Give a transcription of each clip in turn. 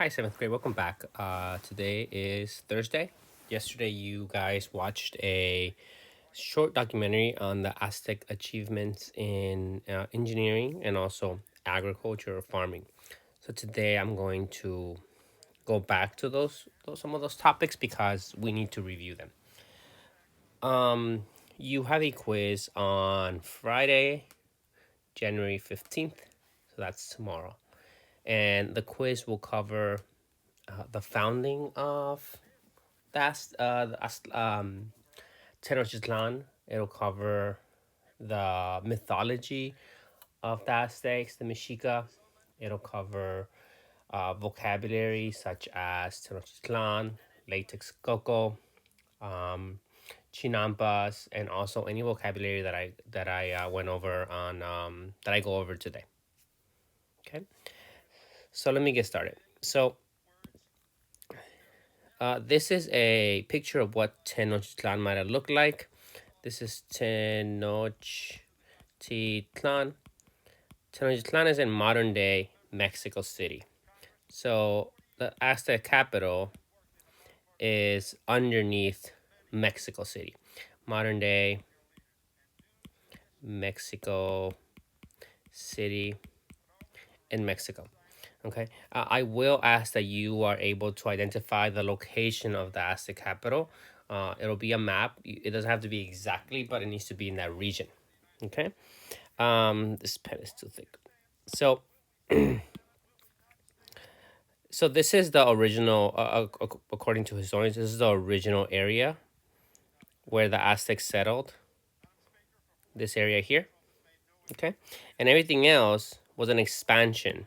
Hi, seventh grade. Welcome back. Today is Thursday. Yesterday, you guys watched a short documentary on the Aztec achievements in engineering and also agriculture or farming. So today, I'm going to go back to those some of those topics because we need to review them. You have a quiz on Friday, January 15th. So that's tomorrow. And the quiz will cover the founding of Tenochtitlan. It'll cover the mythology of the Aztecs, the Mexica. It'll cover vocabulary such as Tenochtitlan, latex coco, um, chinampas, and also any vocabulary that I went over on that I go over today. Okay, so let me get started. So this is a picture of what Tenochtitlan might have looked like. This is Tenochtitlan. Tenochtitlan is in modern day Mexico City. So the Aztec capital is underneath Mexico City. Modern day Mexico City in Mexico. Okay. I will ask that you are able to identify the location of the Aztec capital. It'll be a map. It doesn't have to be exactly, but it needs to be in that region. Okay. This pen is too thick. So, so this is the original. According to historians, this is the original area where the Aztecs settled. This area here. Okay, and everything else was an expansion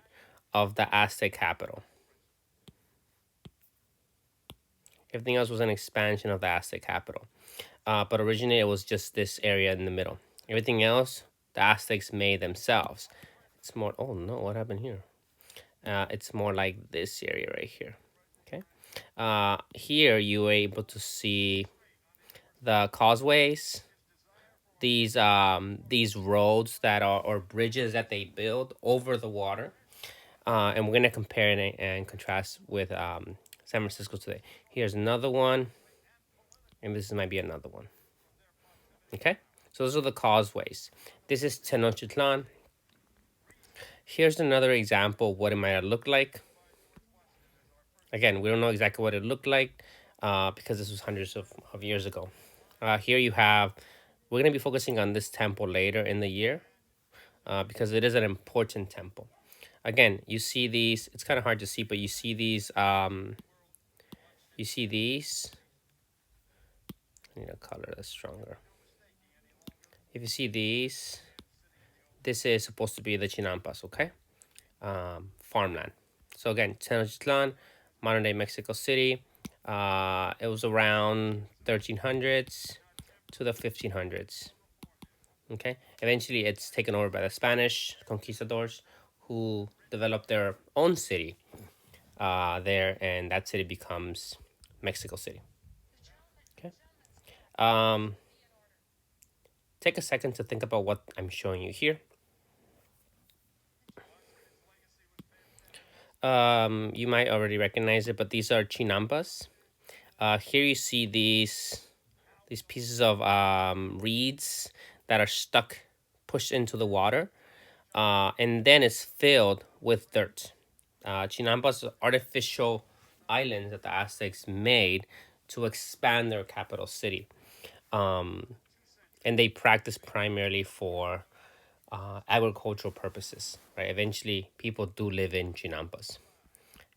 of the Aztec capital. Everything else was an expansion of the Aztec capital. But originally it was just this area in the middle. Everything else, the Aztecs made themselves. It's more, oh no, what happened here? It's more like this area right here. Okay. Here you were able to see the causeways, these roads that are or bridges that they build over the water. And we're gonna compare and contrast with San Francisco today. Here's another one, and this might be another one. Okay, so those are the causeways. This is Tenochtitlan. Here's another example of what it might have looked like. Again, we don't know exactly what it looked like because this was hundreds of years ago. Here you have, we're going to be focusing on this temple later in the year because it is an important temple. Again, you see these, it's kind of hard to see, but you see these, I need a color that's stronger. If you see these, this is supposed to be the chinampas, okay? Farmland. So again, Tenochtitlan, modern day Mexico City. It was around 1300s to the 1500s. Okay, eventually it's taken over by the Spanish conquistadors who developed their own city there, and that city becomes Mexico City. Okay, um, take a second to think about what I'm showing you here. You might already recognize it, but these are chinampas. Here you see these pieces of reeds that are stuck, pushed into the water, and then it's filled with dirt. Chinampas are artificial islands that the Aztecs made to expand their capital city. And they practice primarily for agricultural purposes, right? Eventually, people do live in Chinampas.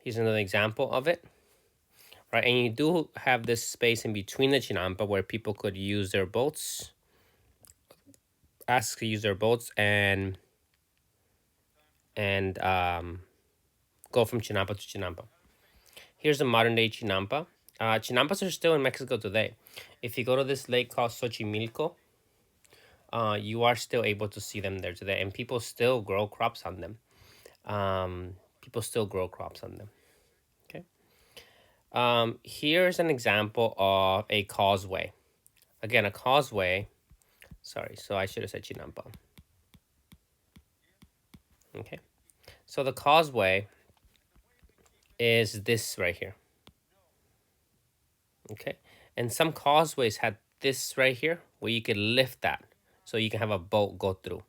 Here's another example of it, right? And you do have this space in between the Chinampa where people could use their boats, ask to use their boats, and go from Chinampa to Chinampa. Here's a modern day Chinampa. Chinampas are still in Mexico today. If you go to this lake called Xochimilco, you are still able to see them there today, and people still grow crops on them. People still grow crops on them. Okay. Here's an example of a causeway. Again, a causeway. Sorry, so I should have said Chinampa. Okay. So the causeway is this right here. Okay, and some causeways had this right here where you could lift that so you can have a boat go through.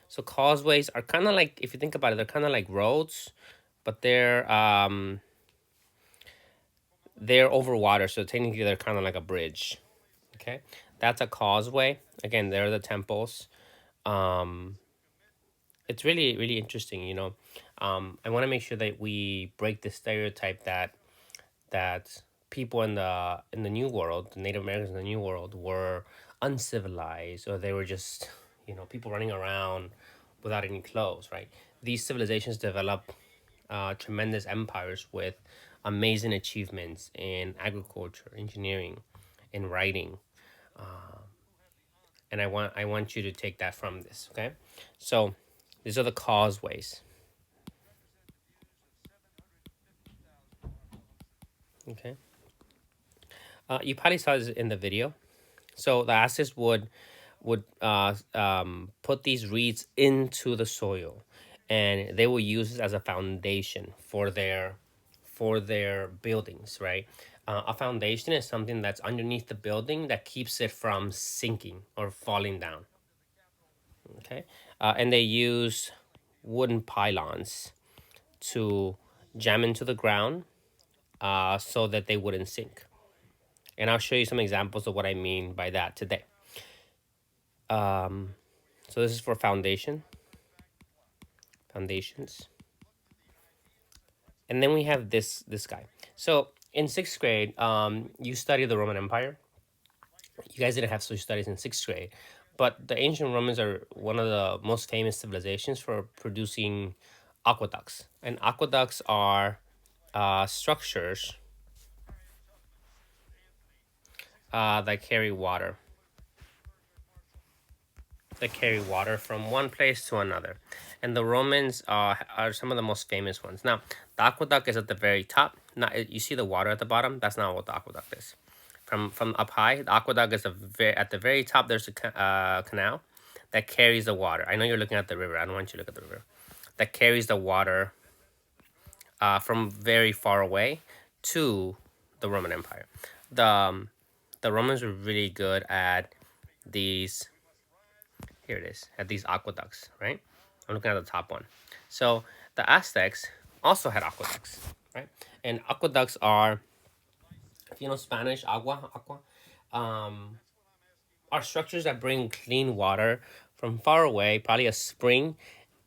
So causeways are kind of like, if you think about it, they're kind of like roads, but they're over water, so technically they're kind of like a bridge. Okay, that's a causeway. Again, there are the temples. Um, it's really really interesting. I want to make sure that we break the stereotype that people in the New World, the Native Americans in the New World, were uncivilized, or they were just people running around without any clothes. Right? These civilizations developed tremendous empires with amazing achievements in agriculture, engineering, in writing, and I want you to take that from this. Okay, so these are the causeways. Okay, you probably saw this in the video. So the Aztecs would put these reeds into the soil, and they will use it as a foundation for their buildings. Right, a foundation is something that's underneath the building that keeps it from sinking or falling down. Okay, and they use wooden pylons to jam into the ground so that they wouldn't sink. And I'll show you some examples of what I mean by that today. Um, so this is for foundations, and then we have this guy. So in sixth grade, you study the Roman Empire. You guys didn't have social studies in sixth grade, but the ancient Romans are one of the most famous civilizations for producing aqueducts, and aqueducts are structures that carry water from one place to another. And the Romans are some of the most famous ones. Now, the aqueduct is at the very top. Now, you see the water at the bottom? That's not what the aqueduct is. From up high, the aqueduct is at the very top. There's a canal that carries the water. I know you're looking at the river. I don't want you to look at the river. That carries the water from very far away to the Roman Empire. The Romans were really good at these. Here it is, at these aqueducts, right? I'm looking at the top one. So the Aztecs also had aqueducts, right? And aqueducts are, if you know Spanish, aqua, um, are structures that bring clean water from far away, probably a spring,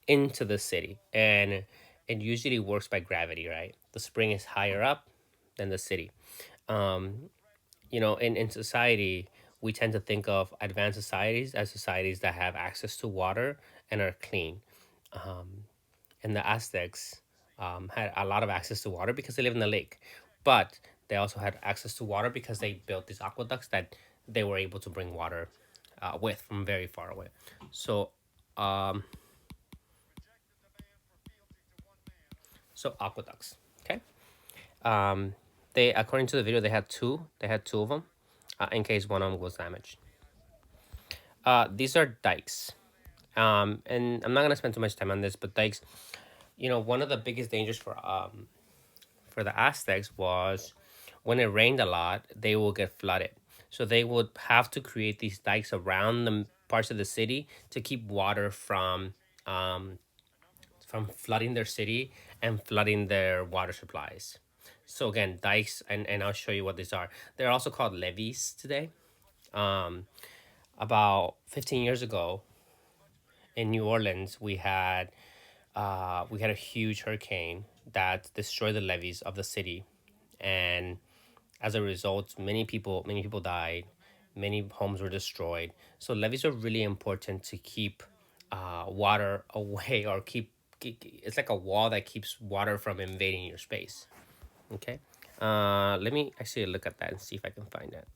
into the city. And it usually works by gravity, right? The spring is higher up than the city. Um, in society, we tend to think of advanced societies as societies that have access to water and are clean. And the Aztecs had a lot of access to water because they live in the lake, but they also had access to water because they built these aqueducts that they were able to bring water with from very far away. So, um, so aqueducts. Okay. Um, they according to the video, they had two. They had two of them, in case one of them was damaged. These are dikes. And I'm not gonna spend too much time on this, but dikes. One of the biggest dangers for the Aztecs was when it rained a lot, they will get flooded. So they would have to create these dikes around the parts of the city to keep water um, from flooding their city and flooding their water supplies. So again, dikes, and I'll show you what these are. They're also called levees today. Um, about 15 years ago in New Orleans, we had a huge hurricane that destroyed the levees of the city, and as a result, many people died, many homes were destroyed. So levees are really important to keep water away, or it's like a wall that keeps water from invading your space. Okay, let me actually look at that and see if I can find that.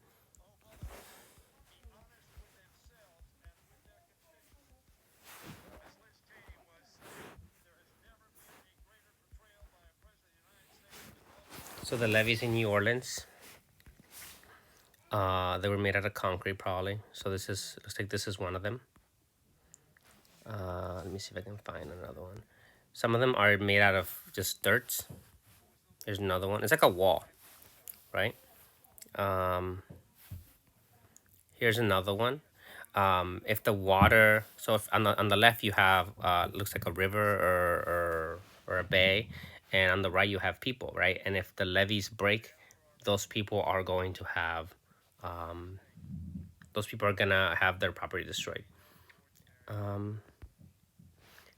So the levees in New Orleans, they were made out of concrete probably. So looks like this is one of them. Let me see if I can find another one. Some of them are made out of just dirt, Here's another one. It's like a wall, right? Um, Here's another one. If the water, so if on the left you have looks like a river or a bay, and on the right you have people, right? And if the levees break, those people are going to have those people are gonna have their property destroyed. Um,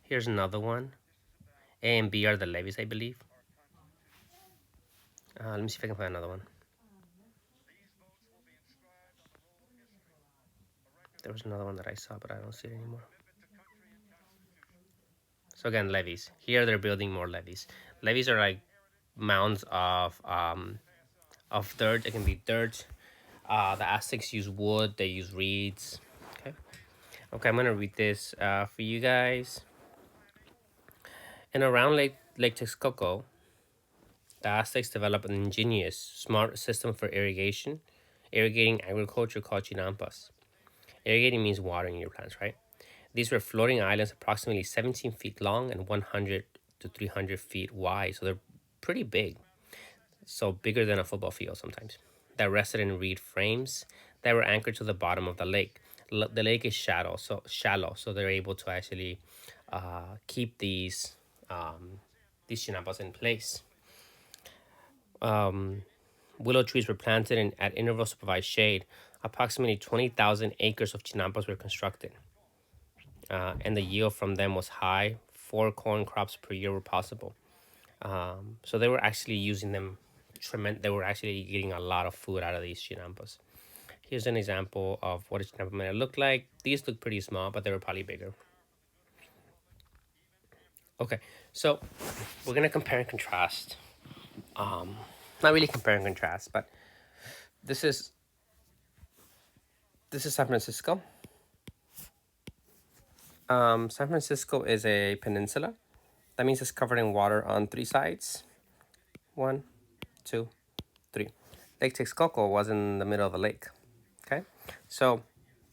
Here's another one. A and B are the levees, I believe. Let me see if I can find another one. There was another one that I saw, but I don't see it anymore. So again, levees. Here they're building more levees. Levees are like mounds of dirt. It can be dirt. The Aztecs use wood. They use reeds. Okay. Okay, I'm gonna read this for you guys. And around Lake Texcoco, the Aztecs developed an ingenious, smart system for irrigating agriculture called chinampas. Irrigating means watering your plants, right? These were floating islands approximately 17 feet long and 100 to 300 feet wide, so they're pretty big. So bigger than a football field sometimes. That rested in reed frames that were anchored to the bottom of the lake. The lake is shallow, so they're able to actually keep these chinampas in place. Um, Willow trees were planted at intervals to provide shade. Approximately 20,000 acres of chinampas were constructed, and the yield from them was high. 4 corn crops per year were possible. So they were actually using them tremendous. They were actually getting a lot of food out of these chinampas. Here's an example of what a chinampa might look like. These look pretty small, but they were probably bigger. Okay, so we're gonna compare and contrast. Not really compare and contrast, but this is this is San Francisco. San Francisco is a peninsula. That means it's covered in water on 3 sides. One, two, three. Lake Texcoco was in the middle of a lake. Okay, so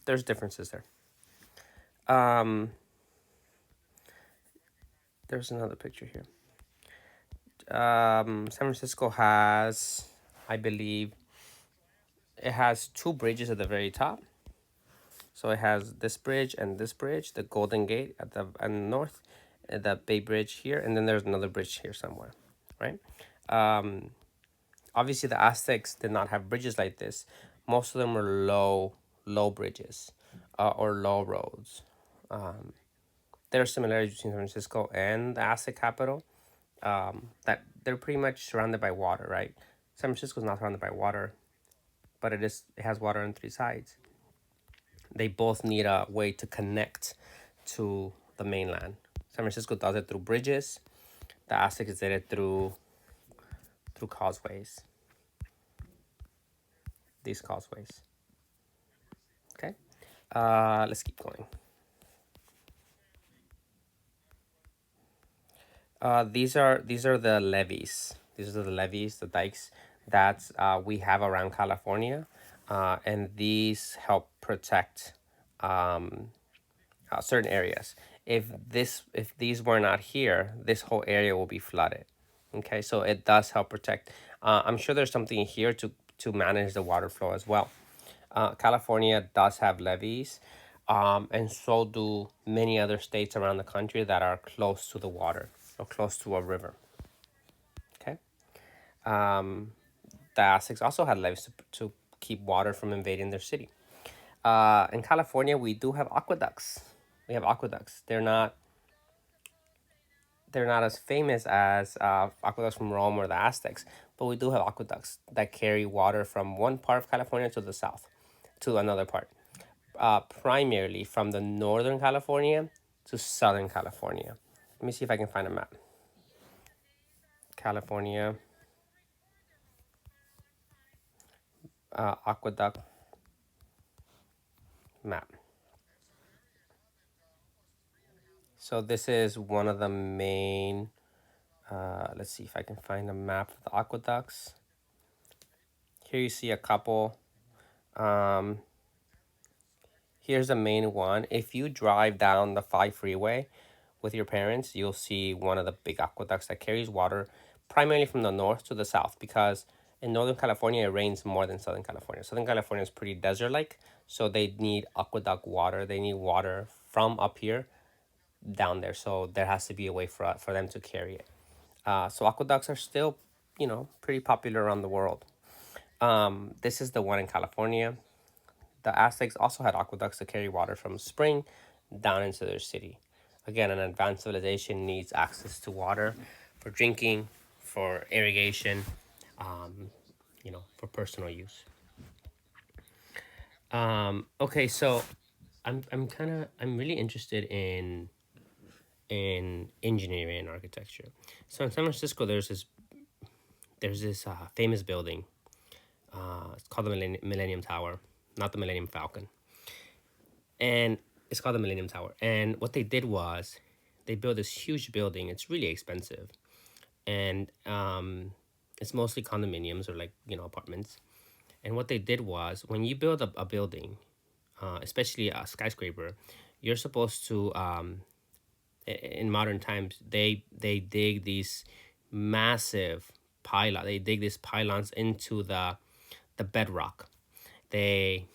there's differences there. Um, there's another picture here. San Francisco has, I believe, it has 2 bridges at the very top. So it has this bridge and this bridge, the Golden Gate at the north, and the Bay Bridge here, and then there's another bridge here somewhere, right? Um, Obviously, the Aztecs did not have bridges like this. Most of them were low bridges, or low roads. There are similarities between San Francisco and the Aztec capital. That they're pretty much surrounded by water, right? San Francisco is not surrounded by water, but it has water on 3 sides. They both need a way to connect to the mainland. San Francisco does it through bridges. The Aztecs did it through causeways. These causeways. Okay. Let's keep going. These are the levees. These are the levees, the dikes that we have around California, and these help protect certain areas. If these were not here, this whole area will be flooded. Okay, so it does help protect. I'm sure there's something here to manage the water flow as well. California does have levees, and so do many other states around the country that are close to the water or close to a river. Okay, the Aztecs also had levees to keep water from invading their city. In California, we do have aqueducts. We have aqueducts. They're not as famous as aqueducts from Rome or the Aztecs, but we do have aqueducts that carry water from one part of California to the south, to another part. Primarily from the northern California to southern California. Let me see if I can find a map. California aqueduct map. So this is one of the main. Let's see if I can find a map of the aqueducts. Here you see a couple. Um, Here's the main one. If you drive down the 5 freeway with your parents, you'll see one of the big aqueducts that carries water primarily from the north to the south, because in Northern California it rains more than Southern California. Southern California is pretty desert like, so they need aqueduct water. They need water from up here down there. So there has to be a way for them to carry it. So aqueducts are still, pretty popular around the world. This is the one in California. The Aztecs also had aqueducts to carry water from spring down into their city. Again, an advanced civilization needs access to water for drinking, for irrigation, for personal use. Okay, so I'm really interested in engineering and architecture. So in San Francisco, there's this famous building. It's called the Millennium Tower, not the Millennium Falcon, and it's called the Millennium Tower. And what they did was they built this huge building. It's really expensive, and it's mostly condominiums or like apartments. And what they did was when you build a building, especially a skyscraper, you're supposed to in modern times they dig these massive pylon. They dig these pylons into the bedrock. They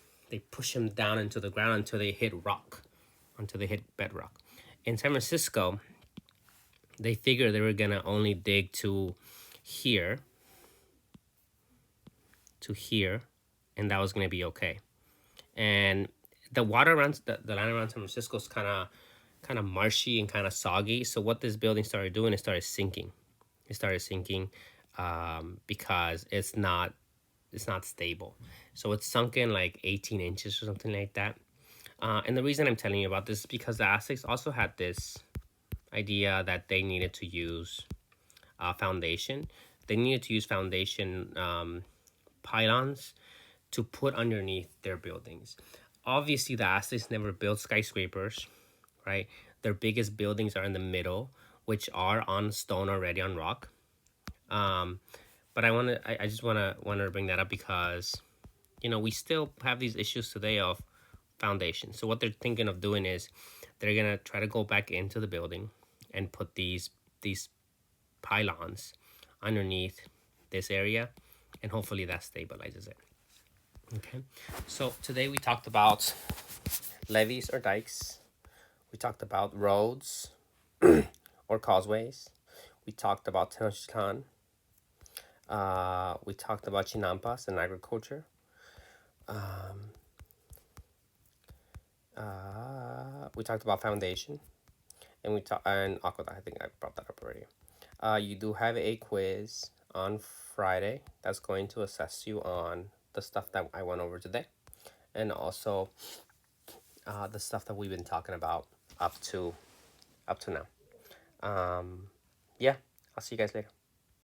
push them down into the ground until they hit rock, until they hit bedrock. In San Francisco, they figured they were gonna only dig here to here, and that was gonna be okay. And the water around the land around San Francisco is kind of marshy and kind of soggy. So what this building started doing, it started sinking. It started sinking because it's not stable. So it's sunken like 18 inches or something like that. And the reason I'm telling you about this is because the Aztecs also had this idea that they needed to use foundation. They needed to use foundation pylons to put underneath their buildings. Obviously, the Aztecs never built skyscrapers, right? Their biggest buildings are in the middle, which are on stone already, on rock. Um, but I just wanna bring that up because we still have these issues today of foundation. So what they're thinking of doing is they're gonna try to go back into the building and put these pylons underneath this area, and hopefully that stabilizes it. Okay, so today we talked about levees or dikes. We talked about roads or causeways. We talked about Tenochtitlan. We talked about Chinampas and agriculture. We talked about foundation, and we talked and aqueduct. I think I brought that up already. You do have a quiz on Friday that's going to assess you on the stuff that I went over today, and also the stuff that we've been talking about up to now. Yeah, I'll see you guys later.